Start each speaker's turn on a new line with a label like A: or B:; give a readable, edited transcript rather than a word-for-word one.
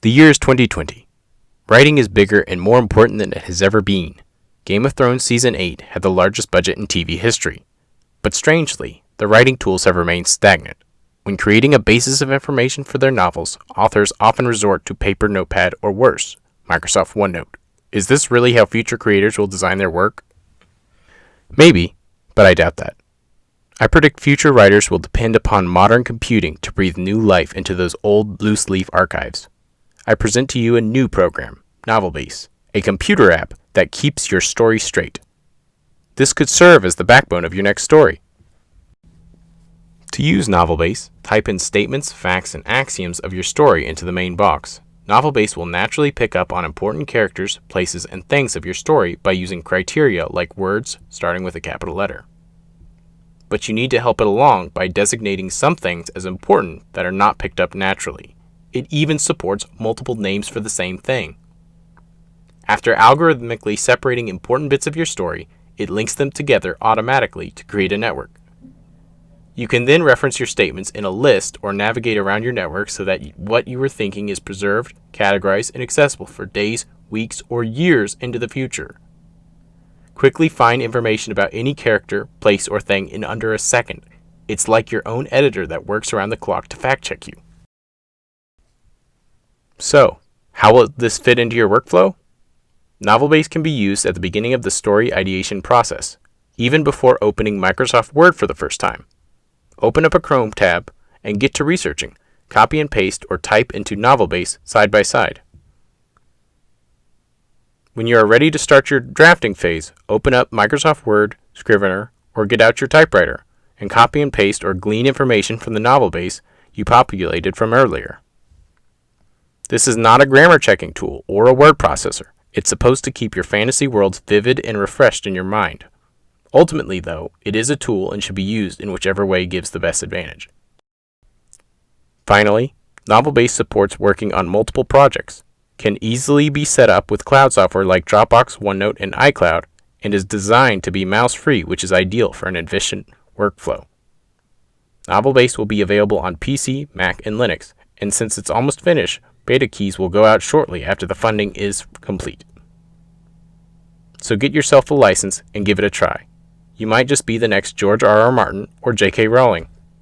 A: The year is 2020. Writing is bigger and more important than it has ever been. Game of Thrones Season 8 had the largest budget in TV history. But strangely, the writing tools have remained stagnant. When creating a basis of information for their novels, authors often resort to paper notepad or worse, Microsoft OneNote. Is this really how future creators will design their work? Maybe, but I doubt that. I predict future writers will depend upon modern computing to breathe new life into those old loose-leaf archives. I present to you a new program, NovelBase, a computer app that keeps your story straight. This could serve as the backbone of your next story. To use NovelBase, type in statements, facts, and axioms of your story into the main box. NovelBase will naturally pick up on important characters, places, and things of your story by using criteria like words starting with a capital letter. But you need to help it along by designating some things as important that are not picked up naturally. It even supports multiple names for the same thing. After algorithmically separating important bits of your story, it links them together automatically to create a network. You can then reference your statements in a list or navigate around your network so that what you were thinking is preserved, categorized, and accessible for days, weeks, or years into the future. Quickly find information about any character, place, or thing in under a second. It's like your own editor that works around the clock to fact-check you. So, how will this fit into your workflow? NovelBase can be used at the beginning of the story ideation process, even before opening Microsoft Word for the first time. Open up a Chrome tab and get to researching. Copy and paste or type into NovelBase side by side. When you are ready to start your drafting phase, open up Microsoft Word, Scrivener, or get out your typewriter and copy and paste or glean information from the NovelBase you populated from earlier. This is not a grammar checking tool or a word processor. It's supposed to keep your fantasy worlds vivid and refreshed in your mind. Ultimately, though, it is a tool and should be used in whichever way gives the best advantage. Finally, NovelBase supports working on multiple projects, can easily be set up with cloud software like Dropbox, OneNote, and iCloud, and is designed to be mouse-free, which is ideal for an efficient workflow. NovelBase will be available on PC, Mac, and Linux, and since it's almost finished, beta keys will go out shortly after the funding is complete. So get yourself a license and give it a try. You might just be the next George R.R. Martin or J.K. Rowling.